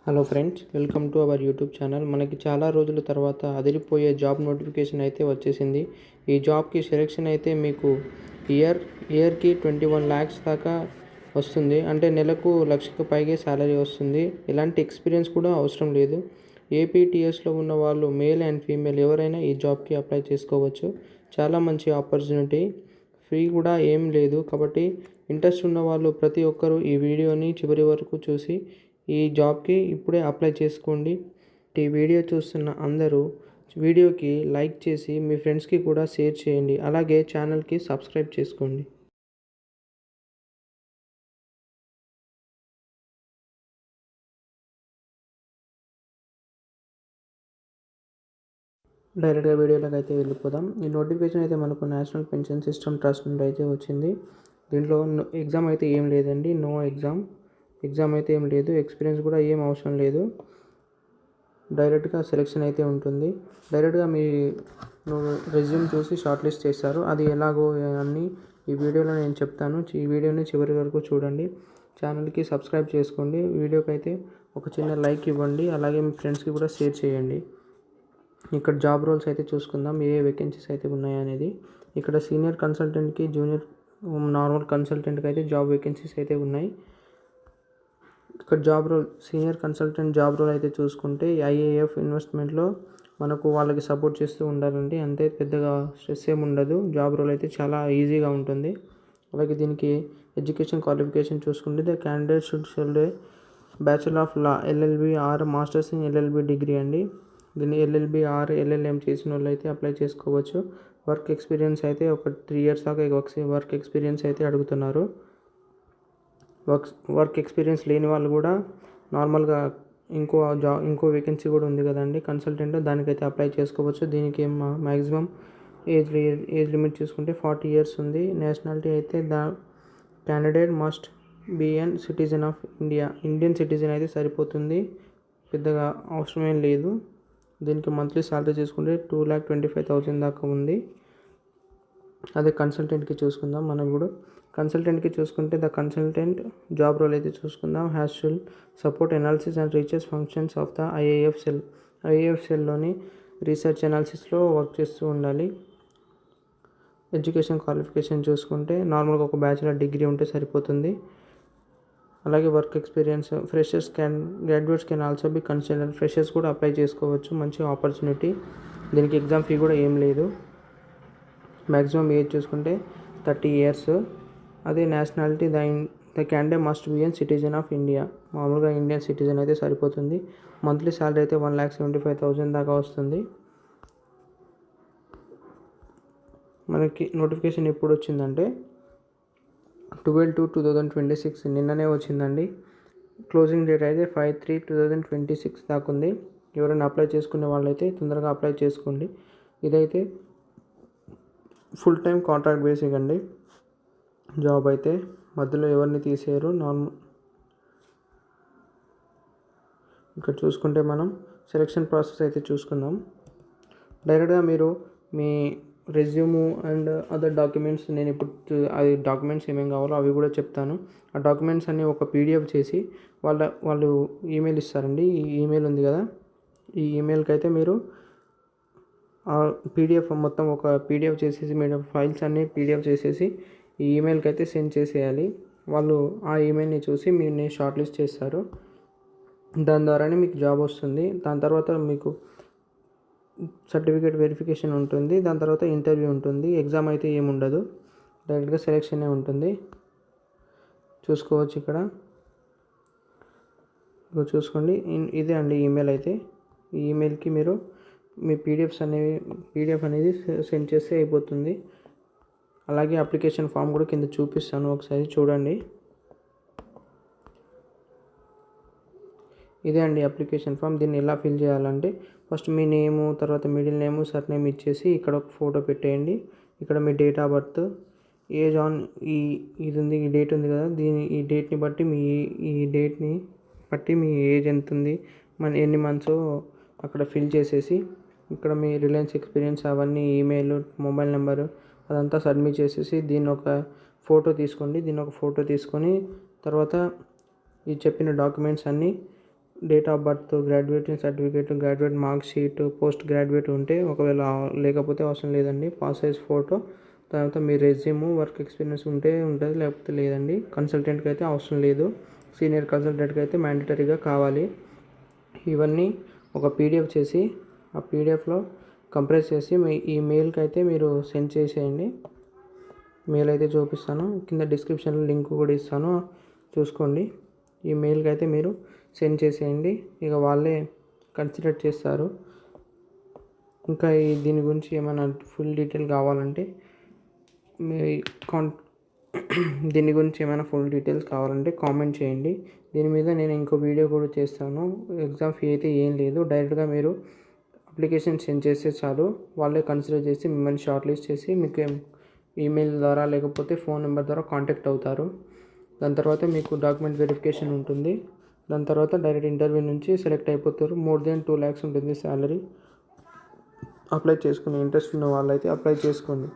Hello friends, welcome to our YouTube channel. మనకి చాలా రోజుల తర్వాత అదిరిపోయే జాబ్ నోటిఫికేషన్ అయితే వచ్చేసింది. ఈ జాబ్కి సెలెక్షన్ అయితే మీకు ఇయర్కి 21 lakhs దాకా వస్తుంది. అంటే నెలకు 1,00,000కి పైగా శాలరీ వస్తుంది. ఎలాంటి ఎక్స్పీరియన్స్ కూడా అవసరం లేదు. ఏపీటీఎస్లో ఉన్న వాళ్ళు మేల్ అండ్ ఫీమేల్ ఎవరైనా ఈ జాబ్కి అప్లై చేసుకోవచ్చు. చాలా మంచి ఆపర్చునిటీ. ఫీ కూడా ఏం లేదు. కాబట్టి ఇంట్రెస్ట్ ఉన్న వాళ్ళు ప్రతి ఒక్కరూ ఈ వీడియోని చివరి వరకు చూసి ఈ జాబ్కి ఇప్పుడే అప్లై చేసుకోండి. ఈ వీడియో చూస్తున్న అందరూ వీడియోకి లైక్ చేసి మీ ఫ్రెండ్స్కి కూడా షేర్ చేయండి. అలాగే ఛానల్కి సబ్స్క్రైబ్ చేసుకోండి. డైరెక్ట్గా వీడియోలోకి అయితే వెళ్ళిపోదాం. ఈ నోటిఫికేషన్ అయితే మనకు నేషనల్ పెన్షన్ సిస్టమ్ ట్రస్ట్ నుండి అయితే వచ్చింది. దీంట్లో ఎగ్జామ్ అయితే ఏం లేదండి. నో ఎగ్జామ్ అయితే ఏం లేదు. ఎక్స్పీరియన్స్ కూడా ఏం అవసరం లేదు. డైరెక్ట్గా సెలెక్షన్ అయితే ఉంటుంది. డైరెక్ట్గా మీ రెజ్యూమ్ చూసి షార్ట్ లిస్ట్ చేస్తారు. అది ఎలాగో అన్నీ ఈ వీడియోలో నేను చెప్తాను. ఈ వీడియోని చివరి వరకు చూడండి. ఛానల్కి సబ్స్క్రైబ్ చేసుకోండి. వీడియోకి అయితే ఒక చిన్న లైక్ ఇవ్వండి. అలాగే మీ ఫ్రెండ్స్కి కూడా షేర్ చేయండి. ఇక్కడ జాబ్ రోల్స్ అయితే చూసుకుందాం. ఏ వేకెన్సీస్ అయితే ఉన్నాయనేది. ఇక్కడ సీనియర్ కన్సల్టెంట్కి, జూనియర్ నార్మల్ కన్సల్టెంట్కి అయితే జాబ్ వేకెన్సీస్ అయితే ఉన్నాయి. ఇక్కడ job role senior consultant job role అయితే చూసుకుంటే ఐఏఎఫ్ ఇన్వెస్ట్మెంట్లో మనకు వాళ్ళకి సపోర్ట్ చేస్తూ ఉండాలండి. అంతే, పెద్దగా స్ట్రెస్ ఏమి ఉండదు. జాబ్ రోల్ అయితే చాలా ఈజీగా ఉంటుంది. అలాగే దీనికి ఎడ్యుకేషన్ క్వాలిఫికేషన్ చూసుకుంటే the candidate should should bachelor of law, LLB or masters in LLB degree అండి. దీన్ని ఎల్ఎల్బి ఆర్ ఎల్ఎల్ఎం చేసిన వాళ్ళు అయితే అప్లై చేసుకోవచ్చు. వర్క్ ఎక్స్పీరియన్స్ అయితే ఒక 3 years దాకా వర్క్ ఎక్స్పీరియన్స్ అయితే అడుగుతున్నారు. వర్క్ ఎక్స్పీరియన్స్ లేని వాళ్ళు కూడా నార్మల్గా ఇంకో వేకెన్సీ కూడా ఉంది కదండి, కన్సల్టెంట్, దానికైతే అప్లై చేసుకోవచ్చు. దీనికి మ్యాక్సిమం ఏజ్ లిమిట్ చూసుకుంటే 40 years ఉంది. నేషనాలిటీ అయితే candidate must be an citizen of India. Indian citizen అయితే సరిపోతుంది, పెద్దగా అవసరమేం లేదు. దీనికి మంత్లీ శాలరీ చూసుకుంటే 2,25,000 దాకా ఉంది. అదే కన్సల్టెంట్కి చూసుకుందాం. మనం కూడా కన్సల్టెంట్కి చూసుకుంటే ద కన్సల్టెంట్ జాబ్ రోల్ అయితే చూసుకుందాం. షుల్ support analysis and research functions of the IAF cell. IAF సెల్లోని రీసెర్చ్ ఎనాలిసిస్లో వర్క్ చేస్తూ ఉండాలి. ఎడ్యుకేషన్ క్వాలిఫికేషన్ చూసుకుంటే నార్మల్గా ఒక బ్యాచిలర్ డిగ్రీ ఉంటే సరిపోతుంది. అలాగే work experience graduates can also be considered. Freshers కూడా అప్లై చేసుకోవచ్చు. మంచి ఆపర్చునిటీ. దీనికి ఎగ్జామ్ ఫీ కూడా ఏం లేదు. మ్యాక్సిమం ఏజ్ చూసుకుంటే 30 years. అదే nationality the candidate must be an citizen of India. మామూలుగా ఇండియన్ సిటిజన్ అయితే సరిపోతుంది. మంత్లీ శాలరీ అయితే 1,75,000 దాకా వస్తుంది. మనకి నోటిఫికేషన్ ఎప్పుడు వచ్చిందంటే 12/2/2026 నిన్ననే వచ్చిందండి. క్లోజింగ్ డేట్ అయితే 5/3/2026 దాకా ఉంది. ఎవరైనా అప్లై చేసుకునే వాళ్ళైతే తొందరగా అప్లై చేసుకోండి. ఇదైతే ఫుల్ టైం కాంట్రాక్ట్ బేసిక్ అండి. జాబ్ అయితే మధ్యలో ఎవరిని తీసేయరు. ఇక్కడ చూసుకుంటే మనం సెలెక్షన్ ప్రాసెస్ అయితే చూసుకుందాం. డైరెక్ట్గా మీరు మీ రెజ్యూము అండ్ అదర్ డాక్యుమెంట్స్, నేను ఇప్పుడు అది డాక్యుమెంట్స్ ఏమేమి కావాలో అవి కూడా చెప్తాను. ఆ డాక్యుమెంట్స్ అన్నీ ఒక పీడిఎఫ్ చేసి వాళ్ళు ఈమెయిల్ ఇస్తారండి. ఈ ఈమెయిల్ ఉంది కదా, ఈ ఈమెయిల్కి అయితే మీరు ఆ పీడిఎఫ్ మొత్తం ఒక పీడిఎఫ్ చేసేసి, మీరు ఫైల్స్ అన్నీ పీడిఎఫ్ చేసేసి ఈ ఈమెయిల్కి అయితే సెండ్ చేసేయాలి. వాళ్ళు ఆ ఈమెయిల్ని చూసి మీరు షార్ట్ లిస్ట్ చేస్తారు. దాని ద్వారానే మీకు జాబ్ వస్తుంది. దాని తర్వాత మీకు సర్టిఫికేట్ వెరిఫికేషన్ ఉంటుంది. దాని తర్వాత ఇంటర్వ్యూ ఉంటుంది. ఎగ్జామ్ అయితే ఏముండదు, డైరెక్ట్గా సెలెక్షనే ఉంటుంది. చూసుకోవచ్చు ఇక్కడ చూసుకోండి. ఇదే అండి ఈమెయిల్ అయితే. ఈ ఈమెయిల్కి మీరు మీ పీడిఎఫ్ అనేది సెండ్ చేస్తే అయిపోతుంది. అలాగే అప్లికేషన్ ఫామ్ కూడా కింద చూపిస్తాను, ఒకసారి చూడండి. ఇదే అండి అప్లికేషన్ ఫామ్. దీన్ని ఎలా ఫిల్ చేయాలంటే ఫస్ట్ మీ నేము, తర్వాత మిడిల్ నేము, సర్నేమ్ ఇచ్చేసి ఇక్కడ ఒక ఫోటో పెట్టేయండి. ఇక్కడ మీ date of birth, age on ఈ డేట్ ఉంది కదా, ఈ డేట్ని బట్టి మీ ఏజ్ ఎంత ఉంది, ఎన్ని మంత్స్ అక్కడ ఫిల్ చేసేసి ఇక్కడ మీ రిలయన్స్ ఎక్స్పీరియన్స్ అవన్నీ, ఈమెయిల్, మొబైల్ నెంబరు అదంతా సబ్మిట్ చేసేసి దీన్ని ఒక ఫోటో తీసుకోండి. తర్వాత ఈ చెప్పిన డాక్యుమెంట్స్ అన్నీ date of birth, graduation certificate, graduate mark sheet, post graduate ఉంటే, ఒకవేళ లేకపోతే అవసరం లేదండి. పాస్ సైజ్ ఫోటో, తర్వాత మీ రెజ్యూమ్, వర్క్ ఎక్స్పీరియన్స్ ఉంటే ఉంటుంది, లేకపోతే లేదండి. కన్సల్టెంట్కి అయితే అవసరం లేదు, సీనియర్ కన్సల్టెంట్కి అయితే మ్యాండటరీగా కావాలి. ఇవన్నీ ఒక పీడిఎఫ్ చేసి ఆ పీడిఎఫ్లో కంప్రెస్ చేసి మీ ఈ మెయిల్కి అయితే మీరు సెండ్ చేసేయండి. మెయిల్ అయితే చూపిస్తాను, కింద డిస్క్రిప్షన్లో లింక్ కూడా ఇస్తాను, చూసుకోండి. ఈ మెయిల్కి అయితే మీరు సెండ్ చేసేయండి, ఇక వాళ్ళే కన్సిడర్ చేస్తారు. ఇంకా దీని గురించి ఏమైనా ఫుల్ డీటెయిల్ కావాలంటే మీ దీని గురించి ఏమైనా ఫుల్ డీటెయిల్స్ కావాలంటే కామెంట్ చేయండి. దీని మీద నేను ఇంకో వీడియో కూడా చేస్తాను. ఎగ్జామ్ ఫీ అయితే ఏం లేదు, డైరెక్ట్గా మీరు అప్లికేషన్ సెండ్ చేస్తే చాలు, వాళ్ళే కన్సిడర్ చేసి మిమ్మల్ని షార్ట్ లిస్ట్ చేసి మీకు ఈమెయిల్ ద్వారా లేకపోతే ఫోన్ నెంబర్ ద్వారా కాంటాక్ట్ అవుతారు. దాని తర్వాత మీకు డాక్యుమెంట్ వెరిఫికేషన్ ఉంటుంది. దాని తర్వాత డైరెక్ట్ ఇంటర్వ్యూ నుంచి సెలెక్ట్ అయిపోతారు. మోర్ దెన్ 2 lakhs ఉంటుంది శాలరీ. అప్లై చేసుకునే ఇంట్రెస్ట్ ఉన్న వాళ్ళైతే అప్లై చేసుకోండి.